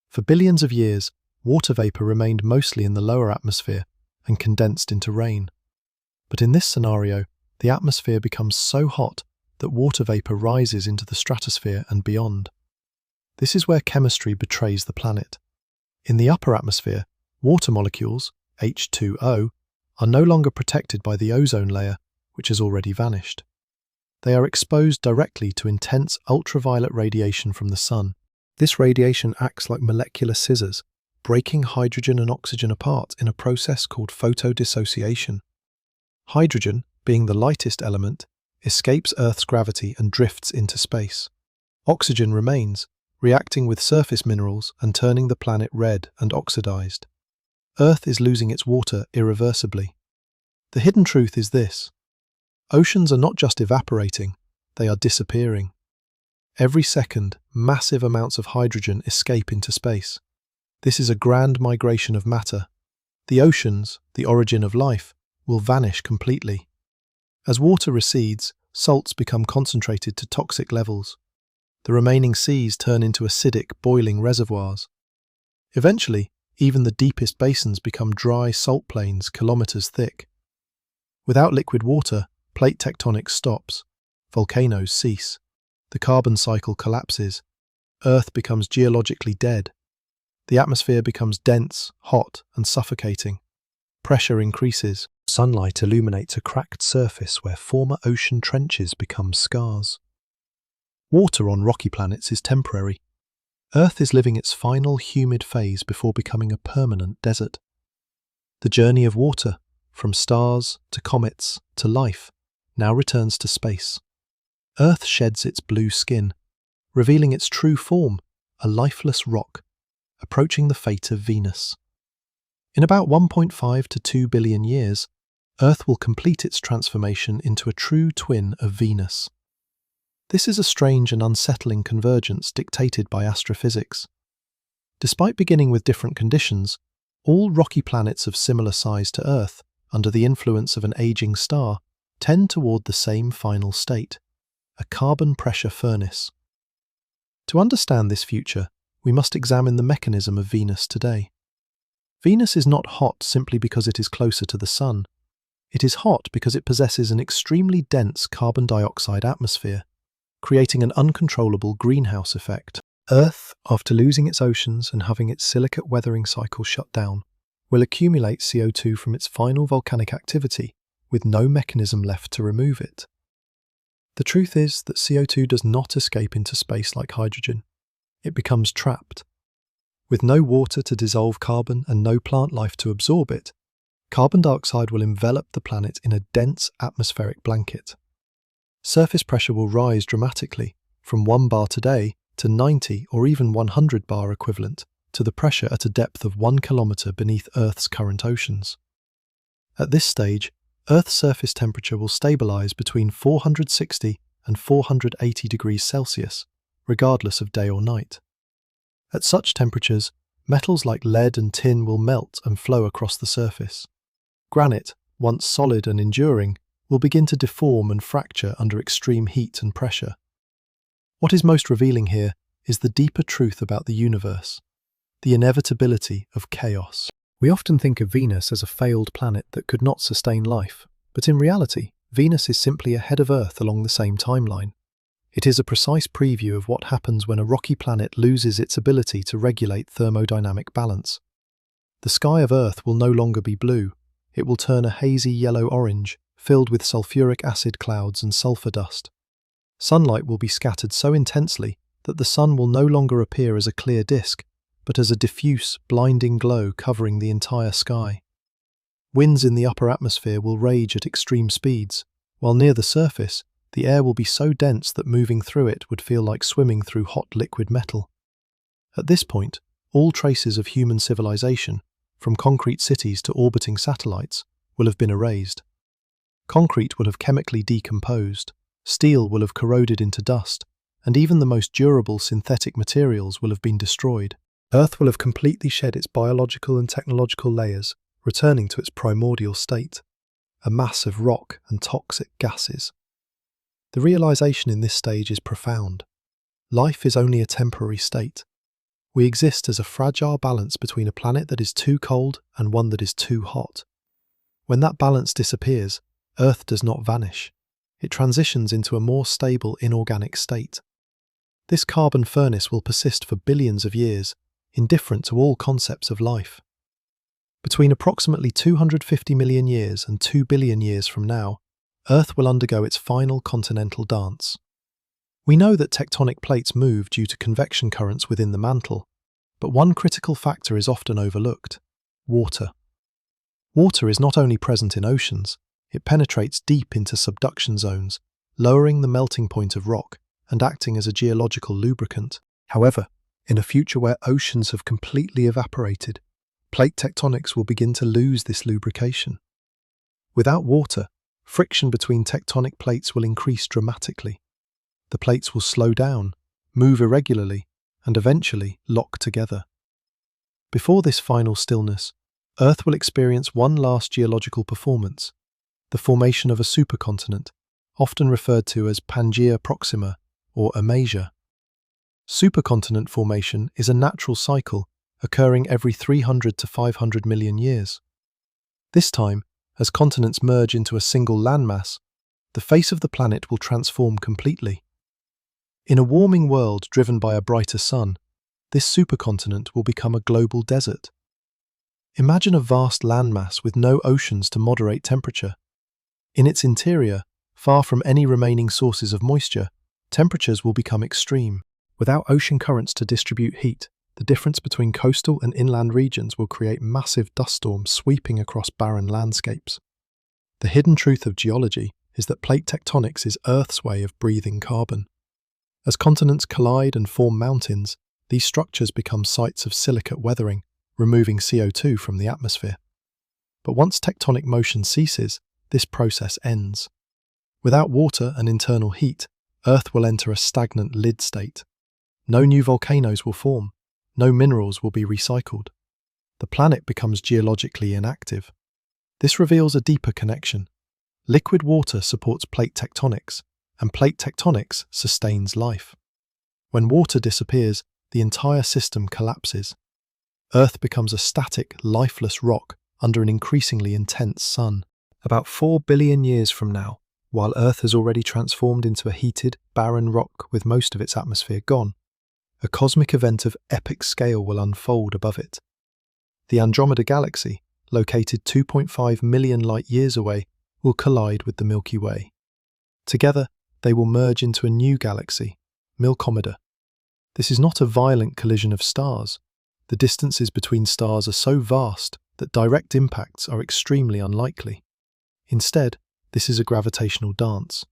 For billions of years, water vapor remained mostly in the lower atmosphere and condensed into rain. But in this scenario, the atmosphere becomes so hot that water vapor rises into the stratosphere and beyond. This is where chemistry betrays the planet. In the upper atmosphere, water molecules, H2O, are no longer protected by the ozone layer, which has already vanished. They are exposed directly to intense ultraviolet radiation from the sun. This radiation acts like molecular scissors, breaking hydrogen and oxygen apart in a process called photodissociation. Hydrogen, being the lightest element, escapes Earth's gravity and drifts into space. Oxygen remains, reacting with surface minerals and turning the planet red and oxidized. Earth is losing its water irreversibly. The hidden truth is this: oceans are not just evaporating, they are disappearing. Every second, massive amounts of hydrogen escape into space. This is a grand migration of matter. The oceans, the origin of life, will vanish completely. As water recedes, salts become concentrated to toxic levels. The remaining seas turn into acidic, boiling reservoirs. Eventually, even the deepest basins become dry salt plains kilometers thick. Without liquid water, plate tectonics stops, volcanoes cease, the carbon cycle collapses, Earth becomes geologically dead. The atmosphere becomes dense, hot, and suffocating. Pressure increases. Sunlight illuminates a cracked surface where former ocean trenches become scars. Water on rocky planets is temporary. Earth is living its final humid phase before becoming a permanent desert. The journey of water, from stars to comets to life, now returns to space. Earth sheds its blue skin, revealing its true form, a lifeless rock, approaching the fate of Venus. In about 1.5 to 2 billion years, Earth will complete its transformation into a true twin of Venus. This is a strange and unsettling convergence dictated by astrophysics. Despite beginning with different conditions, all rocky planets of similar size to Earth, under the influence of an aging star, tend toward the same final state, a carbon pressure furnace. To understand this future, we must examine the mechanism of Venus today. Venus is not hot simply because it is closer to the Sun. It is hot because it possesses an extremely dense carbon dioxide atmosphere, creating an uncontrollable greenhouse effect. Earth, after losing its oceans and having its silicate weathering cycle shut down, will accumulate CO2 from its final volcanic activity, with no mechanism left to remove it. The truth is that CO2 does not escape into space like hydrogen. It becomes trapped. With no water to dissolve carbon and no plant life to absorb it, carbon dioxide will envelop the planet in a dense atmospheric blanket. Surface pressure will rise dramatically, from 1 bar today to 90 or even 100 bar equivalent to the pressure at a depth of 1 kilometer beneath Earth's current oceans. At this stage, Earth's surface temperature will stabilize between 460 and 480 degrees Celsius, regardless of day or night. At such temperatures, metals like lead and tin will melt and flow across the surface. Granite, once solid and enduring, will begin to deform and fracture under extreme heat and pressure. What is most revealing here is the deeper truth about the universe, the inevitability of chaos. We often think of Venus as a failed planet that could not sustain life, but in reality, Venus is simply ahead of Earth along the same timeline. It is a precise preview of what happens when a rocky planet loses its ability to regulate thermodynamic balance. The sky of Earth will no longer be blue. It will turn a hazy yellow-orange, filled with sulfuric acid clouds and sulfur dust. Sunlight will be scattered so intensely that the sun will no longer appear as a clear disk, but as a diffuse, blinding glow covering the entire sky. Winds in the upper atmosphere will rage at extreme speeds, while near the surface, the air will be so dense that moving through it would feel like swimming through hot liquid metal. At this point, all traces of human civilization, from concrete cities to orbiting satellites, will have been erased. Concrete will have chemically decomposed, steel will have corroded into dust, and even the most durable synthetic materials will have been destroyed. Earth will have completely shed its biological and technological layers, returning to its primordial state, a mass of rock and toxic gases. The realization in this stage is profound. Life is only a temporary state. We exist as a fragile balance between a planet that is too cold and one that is too hot. When that balance disappears, Earth does not vanish. It transitions into a more stable inorganic state. This carbon furnace will persist for billions of years, indifferent to all concepts of life. Between approximately 250 million years and 2 billion years from now, Earth will undergo its final continental dance. We know that tectonic plates move due to convection currents within the mantle, but one critical factor is often overlooked: water. Water is not only present in oceans, it penetrates deep into subduction zones, lowering the melting point of rock and acting as a geological lubricant. However, in a future where oceans have completely evaporated, plate tectonics will begin to lose this lubrication. Without water, friction between tectonic plates will increase dramatically. The plates will slow down, move irregularly, and eventually lock together. Before this final stillness, Earth will experience one last geological performance: the formation of a supercontinent, often referred to as Pangaea Proxima or Amasia. Supercontinent formation is a natural cycle occurring every 300 to 500 million years. This time, as continents merge into a single landmass, the face of the planet will transform completely. In a warming world driven by a brighter sun, this supercontinent will become a global desert. Imagine a vast landmass with no oceans to moderate temperature. In its interior, far from any remaining sources of moisture, temperatures will become extreme. Without ocean currents to distribute heat, the difference between coastal and inland regions will create massive dust storms sweeping across barren landscapes. The hidden truth of geology is that plate tectonics is Earth's way of breathing carbon. As continents collide and form mountains, these structures become sites of silicate weathering, removing CO2 from the atmosphere. But once tectonic motion ceases, this process ends. Without water and internal heat, Earth will enter a stagnant lid state. No new volcanoes will form. No minerals will be recycled. The planet becomes geologically inactive. This reveals a deeper connection. Liquid water supports plate tectonics, and plate tectonics sustains life. When water disappears, the entire system collapses. Earth becomes a static, lifeless rock under an increasingly intense sun. About 4 billion years from now, while Earth has already transformed into a heated, barren rock with most of its atmosphere gone, a cosmic event of epic scale will unfold above it. The Andromeda Galaxy, located 2.5 million light-years away, will collide with the Milky Way. Together, they will merge into a new galaxy, Milkomeda. This is not a violent collision of stars. The distances between stars are so vast that direct impacts are extremely unlikely. Instead, this is a gravitational dance.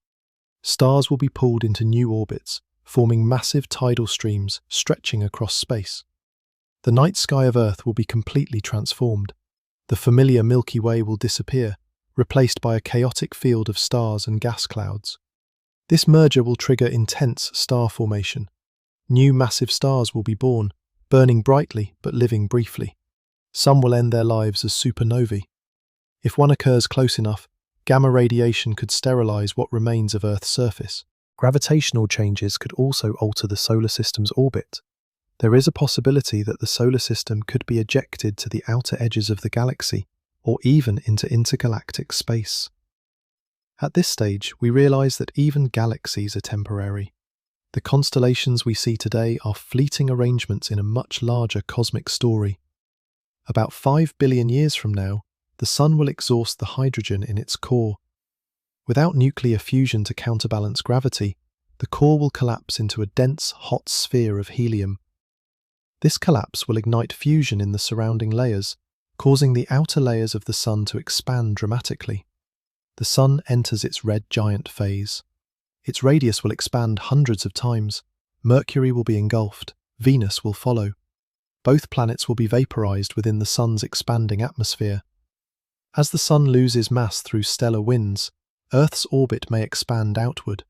Stars will be pulled into new orbits, forming massive tidal streams stretching across space. The night sky of Earth will be completely transformed. The familiar Milky Way will disappear, replaced by a chaotic field of stars and gas clouds. This merger will trigger intense star formation. New massive stars will be born, burning brightly but living briefly. Some will end their lives as supernovae. If one occurs close enough, gamma radiation could sterilize what remains of Earth's surface. Gravitational changes could also alter the solar system's orbit. There is a possibility that the solar system could be ejected to the outer edges of the galaxy, or even into intergalactic space. At this stage, we realize that even galaxies are temporary. The constellations we see today are fleeting arrangements in a much larger cosmic story. About 5 billion years from now, the Sun will exhaust the hydrogen in its core. Without nuclear fusion to counterbalance gravity, the core will collapse into a dense, hot sphere of helium. This collapse will ignite fusion in the surrounding layers, causing the outer layers of the Sun to expand dramatically. The Sun enters its red giant phase. Its radius will expand hundreds of times. Mercury will be engulfed. Venus will follow. Both planets will be vaporized within the Sun's expanding atmosphere. As the Sun loses mass through stellar winds, Earth's orbit may expand outward,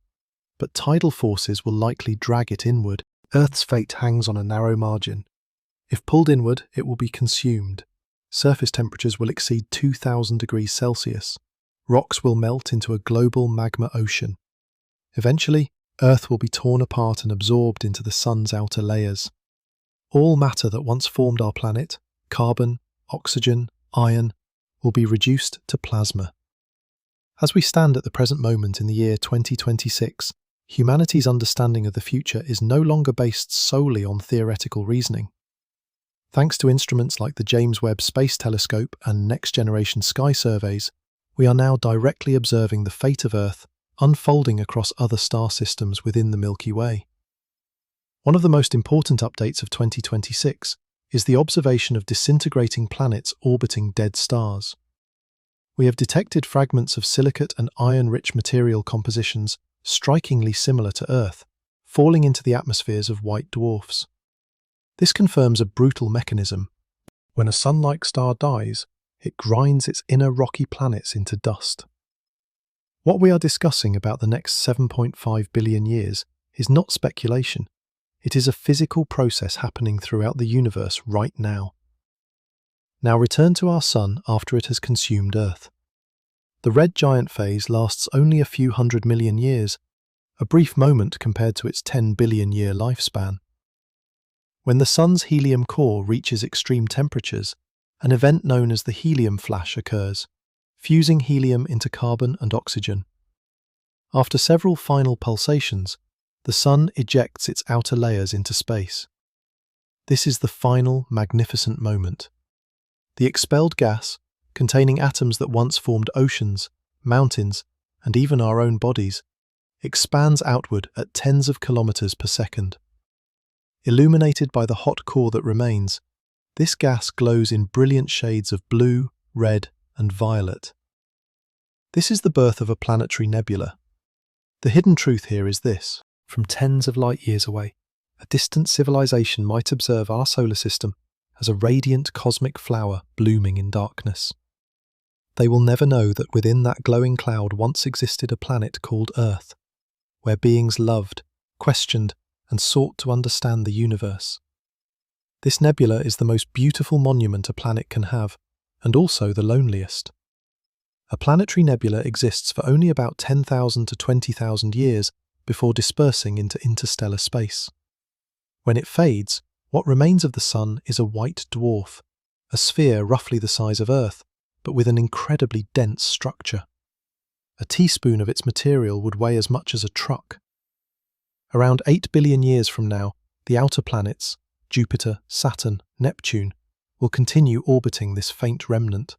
but tidal forces will likely drag it inward. Earth's fate hangs on a narrow margin. If pulled inward, it will be consumed. Surface temperatures will exceed 2,000 degrees Celsius. Rocks will melt into a global magma ocean. Eventually, Earth will be torn apart and absorbed into the Sun's outer layers. All matter that once formed our planet, carbon, oxygen, iron, will be reduced to plasma. As we stand at the present moment in the year 2026, humanity's understanding of the future is no longer based solely on theoretical reasoning. Thanks to instruments like the James Webb Space Telescope and next-generation sky surveys, we are now directly observing the fate of Earth unfolding across other star systems within the Milky Way. One of the most important updates of 2026 is the observation of disintegrating planets orbiting dead stars. We have detected fragments of silicate and iron-rich material compositions strikingly similar to Earth, falling into the atmospheres of white dwarfs. This confirms a brutal mechanism. When a sun-like star dies, it grinds its inner rocky planets into dust. What we are discussing about the next 7.5 billion years is not speculation. It is a physical process happening throughout the universe right now. Now return to our Sun after it has consumed Earth. The red giant phase lasts only a few 100 million years, a brief moment compared to its 10 billion year lifespan. When the Sun's helium core reaches extreme temperatures, an event known as the helium flash occurs, fusing helium into carbon and oxygen. After several final pulsations, the Sun ejects its outer layers into space. This is the final, magnificent moment. The expelled gas, containing atoms that once formed oceans, mountains, and even our own bodies, expands outward at tens of kilometers per second. Illuminated by the hot core that remains, this gas glows in brilliant shades of blue, red, and violet. This is the birth of a planetary nebula. The hidden truth here is this: from tens of light years away, a distant civilization might observe our solar system as a radiant cosmic flower blooming in darkness. They will never know that within that glowing cloud once existed a planet called Earth, where beings loved, questioned, and sought to understand the universe. This nebula is the most beautiful monument a planet can have, and also the loneliest. A planetary nebula exists for only about 10,000 to 20,000 years before dispersing into interstellar space. When it fades, what remains of the Sun is a white dwarf, a sphere roughly the size of Earth, but with an incredibly dense structure. A teaspoon of its material would weigh as much as a truck. Around 8 billion years from now, the outer planets, Jupiter, Saturn, Neptune, will continue orbiting this faint remnant.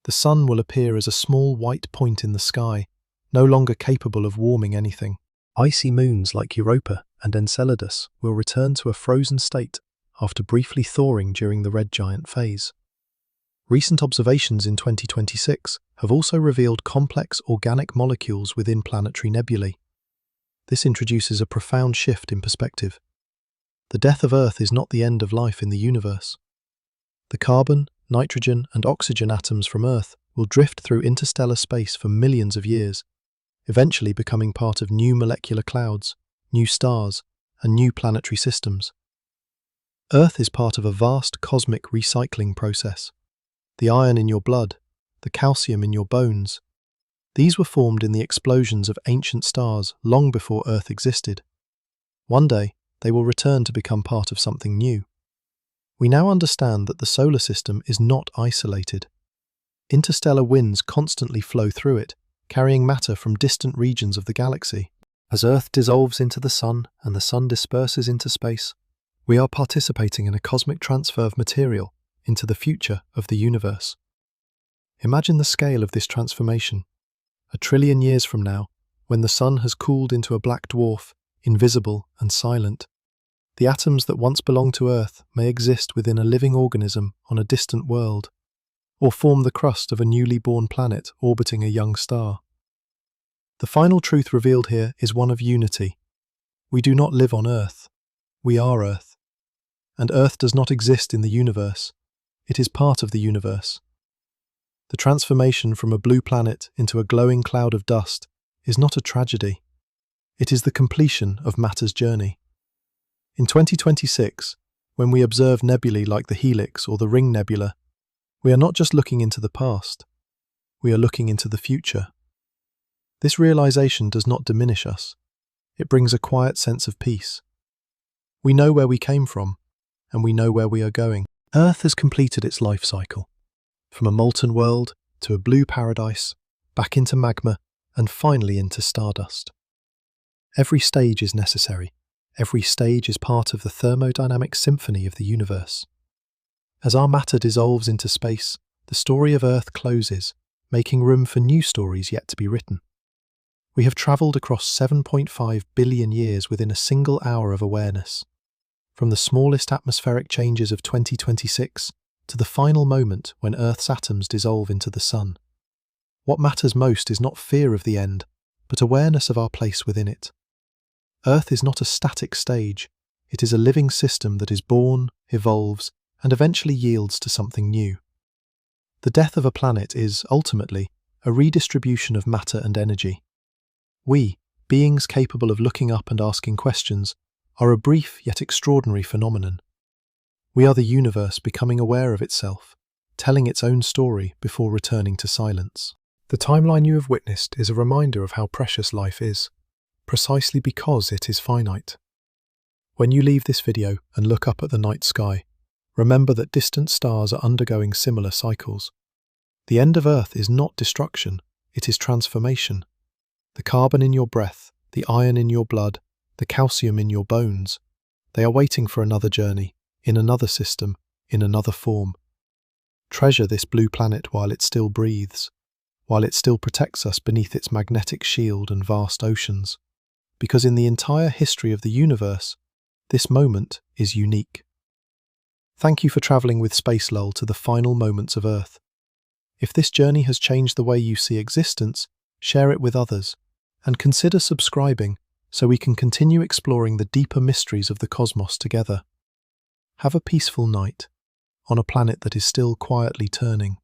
The Sun will appear as a small white point in the sky, no longer capable of warming anything. Icy moons like Europa and Enceladus will return to a frozen state after briefly thawing during the red giant phase. Recent observations in 2026 have also revealed complex organic molecules within planetary nebulae. This introduces a profound shift in perspective. The death of Earth is not the end of life in the universe. The carbon, nitrogen, and oxygen atoms from Earth will drift through interstellar space for millions of years, eventually becoming part of new molecular clouds, new stars, and new planetary systems. Earth is part of a vast cosmic recycling process. The iron in your blood, the calcium in your bones, these were formed in the explosions of ancient stars long before Earth existed. One day, they will return to become part of something new. We now understand that the solar system is not isolated. Interstellar winds constantly flow through it, carrying matter from distant regions of the galaxy. As Earth dissolves into the Sun and the Sun disperses into space, we are participating in a cosmic transfer of material into the future of the universe. Imagine the scale of this transformation. 1 trillion years from now, when the Sun has cooled into a black dwarf, invisible and silent, the atoms that once belonged to Earth may exist within a living organism on a distant world, or form the crust of a newly born planet orbiting a young star. The final truth revealed here is one of unity. We do not live on Earth. We are Earth. And Earth does not exist in the universe. It is part of the universe. The transformation from a blue planet into a glowing cloud of dust is not a tragedy. It is the completion of matter's journey. In 2026, when we observe nebulae like the Helix or the Ring Nebula, we are not just looking into the past, we are looking into the future. This realization does not diminish us. It brings a quiet sense of peace. We know where we came from, and we know where we are going. Earth has completed its life cycle. From a molten world to a blue paradise, back into magma, and finally into stardust. Every stage is necessary. Every stage is part of the thermodynamic symphony of the universe. As our matter dissolves into space, the story of Earth closes, making room for new stories yet to be written. We have travelled across 7.5 billion years within a single hour of awareness. From the smallest atmospheric changes of 2026 to the final moment when Earth's atoms dissolve into the Sun. What matters most is not fear of the end, but awareness of our place within it. Earth is not a static stage. It is a living system that is born, evolves, and eventually yields to something new. The death of a planet is, ultimately, a redistribution of matter and energy. We, beings capable of looking up and asking questions, are a brief yet extraordinary phenomenon. We are the universe becoming aware of itself, telling its own story before returning to silence. The timeline you have witnessed is a reminder of how precious life is, precisely because it is finite. When you leave this video and look up at the night sky, remember that distant stars are undergoing similar cycles. The end of Earth is not destruction, it is transformation. The carbon in your breath, the iron in your blood, the calcium in your bones, they are waiting for another journey, in another system, in another form. Treasure this blue planet while it still breathes, while it still protects us beneath its magnetic shield and vast oceans, because in the entire history of the universe, this moment is unique. Thank you for travelling with Space Lull to the final moments of Earth. If this journey has changed the way you see existence, share it with others, and consider subscribing so we can continue exploring the deeper mysteries of the cosmos together. Have a peaceful night on a planet that is still quietly turning.